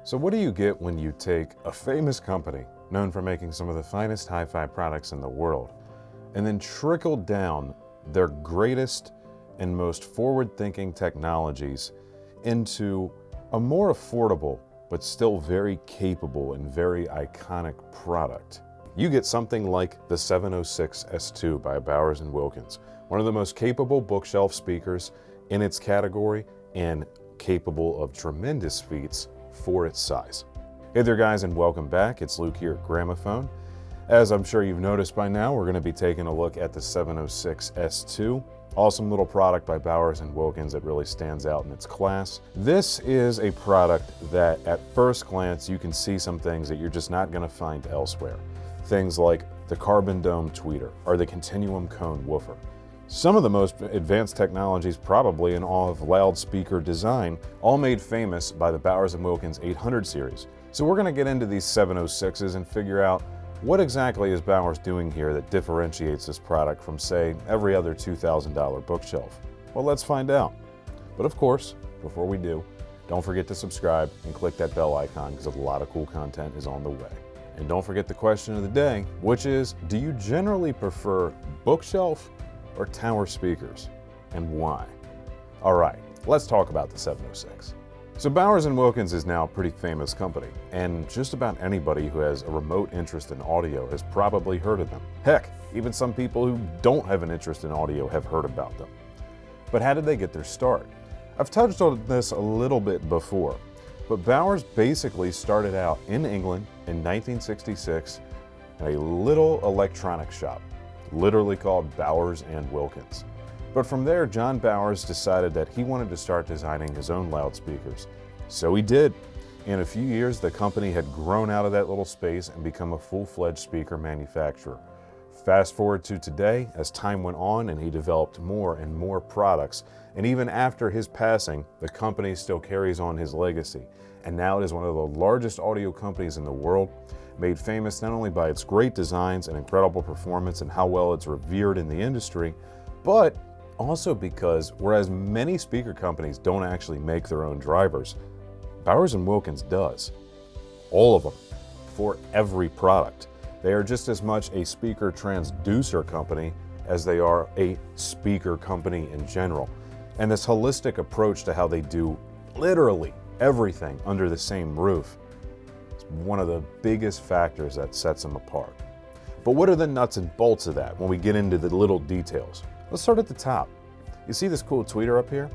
So what do you get when you take a famous company known for making some of the finest hi-fi products in the world and then trickle down their greatest and most forward-thinking technologies into a more affordable but still very capable and very iconic product? You get something like the 706 S2 by Bowers Wilkins, one of the most capable bookshelf speakers in its category and capable of tremendous feats for its size. Hey there guys, and welcome back. It's Luke here at Gramophone. As I'm sure you've noticed by now, we're going to be taking a look at the 706 S2. Awesome little product by Bowers Wilkins that really stands out in its class. This is a product that at first glance you can see some things that you're just not going to find elsewhere. Things like the carbon dome tweeter or the Continuum Cone woofer. Some of the most advanced technologies probably in all of loudspeaker design, all made famous by the Bowers Wilkins 800 series. So we're going to get into these 706s and figure out what exactly is Bowers doing here that differentiates this product from, say, every other $2,000 bookshelf. Well, let's find out. But of course, before we do, don't forget to subscribe and click that bell icon because a lot of cool content is on the way. And don't forget the question of the day, which is, do you generally prefer bookshelf or tower speakers, and why? All right, let's talk about the 706. So Bowers Wilkins is now a pretty famous company, and just about anybody who has a remote interest in audio has probably heard of them. Heck, even some people who don't have an interest in audio have heard about them. But how did they get their start? I've touched on this a little bit before, but Bowers basically started out in England in 1966 in a little electronics shop, literally called Bowers & Wilkins. But from there, John Bowers decided that he wanted to start designing his own loudspeakers. So he did. In a few years, the company had grown out of that little space and become a full-fledged speaker manufacturer. Fast forward to today, as time went on and he developed more and more products, and even after his passing, the company still carries on his legacy. And now it is one of the largest audio companies in the world, made famous not only by its great designs and incredible performance and how well it's revered in the industry, but also because whereas many speaker companies don't actually make their own drivers, Bowers Wilkins does. All of them, for every product. They are just as much a speaker transducer company as they are a speaker company in general. And this holistic approach to how they do literally everything under the same roof is one of the biggest factors that sets them apart. But what are the nuts and bolts of that when we get into the little details? Let's start at the top. You see this cool tweeter up here?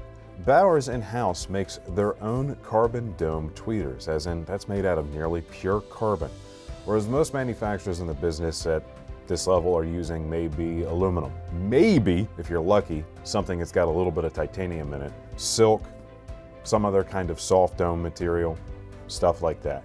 Bowers in-house makes their own carbon dome tweeters, as in that's made out of nearly pure carbon. Whereas most manufacturers in the business at this level are using maybe aluminum. Maybe, if you're lucky, something that's got a little bit of titanium in it, silk, some other kind of soft dome material, stuff like that.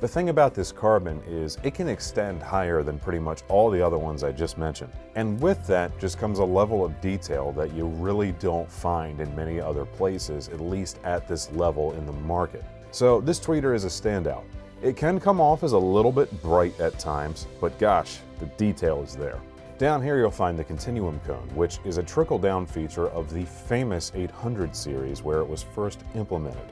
The thing about this carbon is it can extend higher than pretty much all the other ones I just mentioned. And with that just comes a level of detail that you really don't find in many other places, at least at this level in the market. So this tweeter is a standout. It can come off as a little bit bright at times, but gosh, the detail is there. Down here you'll find the Continuum Cone, which is a trickle-down feature of the famous 800 series where it was first implemented.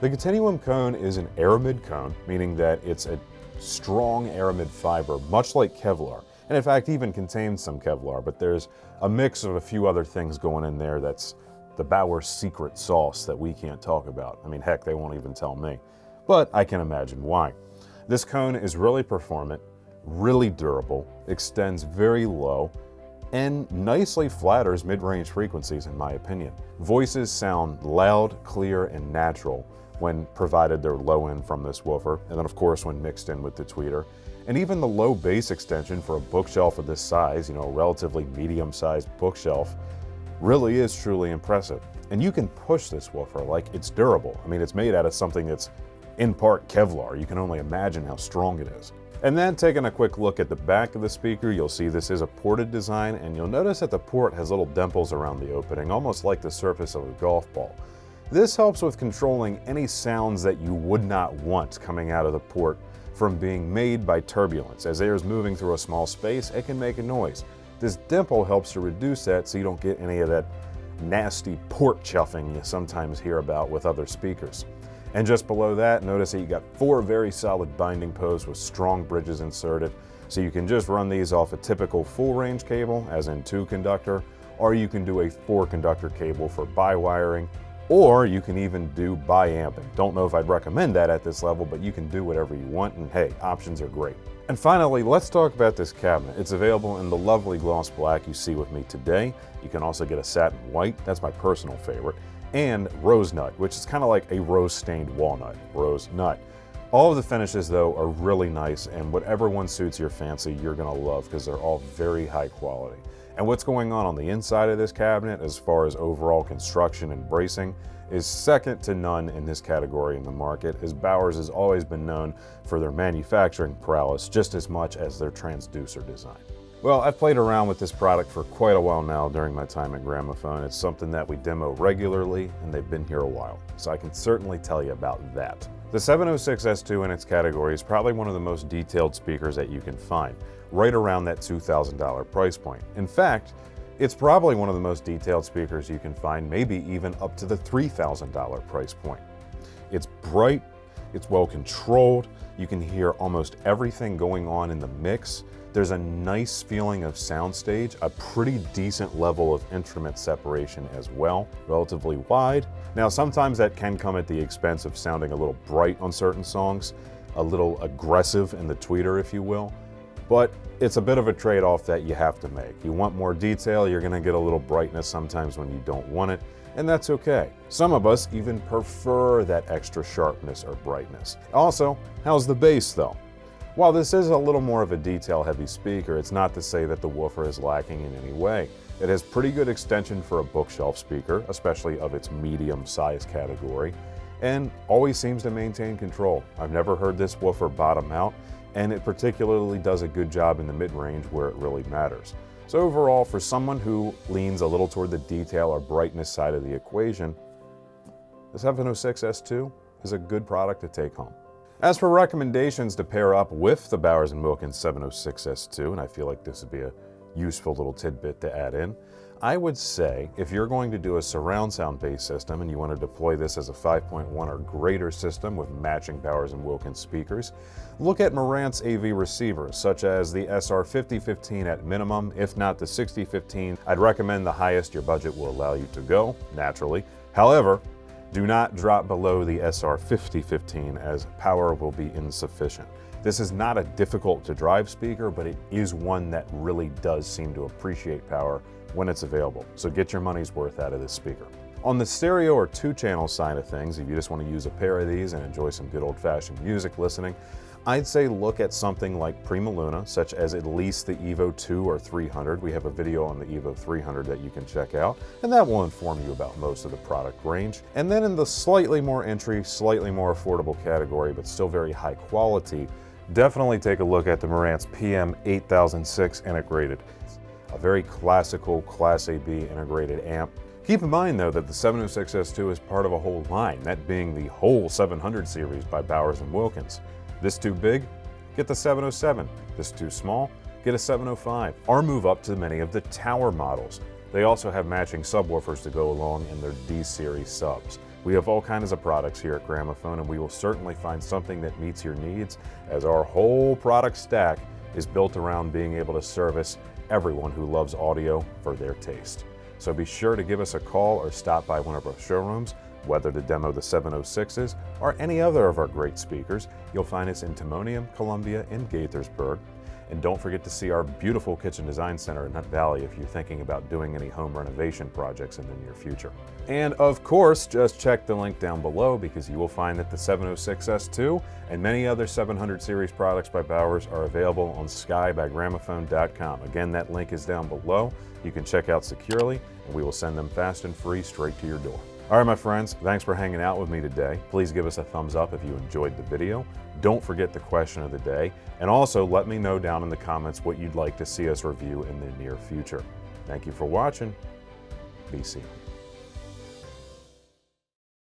The Continuum Cone is an aramid cone, meaning that it's a strong aramid fiber, much like Kevlar, and in fact even contains some Kevlar, but there's a mix of a few other things going in there that's the Bowers secret sauce that we can't talk about. I mean, heck, they won't even tell me, but I can imagine why. This cone is really performant, really durable, extends very low, and nicely flatters mid-range frequencies in my opinion. Voices sound loud, clear, and natural when provided they're low end from this woofer, and then of course when mixed in with the tweeter. And even the low bass extension for a bookshelf of this size, you know, a relatively medium-sized bookshelf, really is truly impressive. And you can push this woofer like it's durable. I mean, it's made out of something that's in part Kevlar. You can only imagine how strong it is. And then taking a quick look at the back of the speaker, you'll see this is a ported design, and you'll notice that the port has little dimples around the opening, almost like the surface of a golf ball. This helps with controlling any sounds that you would not want coming out of the port from being made by turbulence. As air is moving through a small space, it can make a noise. This dimple helps to reduce that so you don't get any of that nasty port chuffing you sometimes hear about with other speakers. And just below that, notice that you got 4 very solid binding posts with strong bridges inserted. So you can just run these off a typical full range cable, as in 2 conductor, or you can do a 4 conductor cable for bi-wiring, or you can even do bi-amping. Don't know if I'd recommend that at this level, but you can do whatever you want, and hey, options are great. And finally, let's talk about this cabinet. It's available in the lovely gloss black you see with me today. You can also get a satin white, that's my personal favorite, and rose nut, which is kind of like a rose-stained walnut, rose nut. All of the finishes, though, are really nice, and whatever one suits your fancy, you're gonna love, because they're all very high quality. And what's going on the inside of this cabinet, as far as overall construction and bracing, is second to none in this category in the market, as Bowers has always been known for their manufacturing prowess just as much as their transducer design. Well, I've played around with this product for quite a while now during my time at Gramophone. It's something that we demo regularly, and they've been here a while, so I can certainly tell you about that. The 706S2 in its category is probably one of the most detailed speakers that you can find, right around that $2,000 price point. In fact, it's probably one of the most detailed speakers you can find, maybe even up to the $3,000 price point. It's bright, it's well controlled, you can hear almost everything going on in the mix. There's a nice feeling of soundstage, a pretty decent level of instrument separation as well, relatively wide. Now, sometimes that can come at the expense of sounding a little bright on certain songs, a little aggressive in the tweeter, if you will, but it's a bit of a trade-off that you have to make. You want more detail, you're gonna get a little brightness sometimes when you don't want it, and that's okay. Some of us even prefer that extra sharpness or brightness. Also, how's the bass though? While this is a little more of a detail-heavy speaker, it's not to say that the woofer is lacking in any way. It has pretty good extension for a bookshelf speaker, especially of its medium size category, and always seems to maintain control. I've never heard this woofer bottom out, and it particularly does a good job in the mid-range where it really matters. So overall, for someone who leans a little toward the detail or brightness side of the equation, the 706S2 is a good product to take home. As for recommendations to pair up with the Bowers Wilkins 706S2, and I feel like this would be a useful little tidbit to add in, I would say if you're going to do a surround sound bass system and you want to deploy this as a 5.1 or greater system with matching Bowers Wilkins speakers, look at Marantz AV receivers such as the SR5015 at minimum, if not the 6015. I'd recommend the highest your budget will allow you to go, naturally. However, do not drop below the SR5015 as power will be insufficient. This is not a difficult to drive speaker, but it is one that really does seem to appreciate power when it's available. So get your money's worth out of this speaker. On the stereo or 2-channel side of things, if you just want to use a pair of these and enjoy some good old-fashioned music listening, I'd say look at something like Prima Luna, such as at least the EVO 2 or 300. We have a video on the EVO 300 that you can check out, and that will inform you about most of the product range. And then in the slightly more entry, slightly more affordable category, but still very high quality, definitely take a look at the Marantz PM8006 integrated. A very classical Class AB integrated amp. Keep in mind though that the 706S2 is part of a whole line, that being the whole 700 series by Bowers Wilkins. This too big? Get the 707. This too small? Get a 705. Or move up to many of the tower models. They also have matching subwoofers to go along in their D-series subs. We have all kinds of products here at Gramophone, and we will certainly find something that meets your needs, as our whole product stack is built around being able to service everyone who loves audio for their taste. So be sure to give us a call or stop by one of our showrooms, whether to demo the 706s or any other of our great speakers. You'll find us in Timonium, Columbia, and Gaithersburg. And don't forget to see our beautiful Kitchen Design Center in Nut Valley if you're thinking about doing any home renovation projects in the near future. And of course, just check the link down below because you will find that the 706S2 and many other 700 series products by Bowers are available on skybygramophone.com. Again, that link is down below. You can check out securely, and we will send them fast and free straight to your door. All right, my friends, thanks for hanging out with me today. Please give us a thumbs up if you enjoyed the video. Don't forget the question of the day, and also let me know down in the comments what you'd like to see us review in the near future. Thank you for watching. Be seen.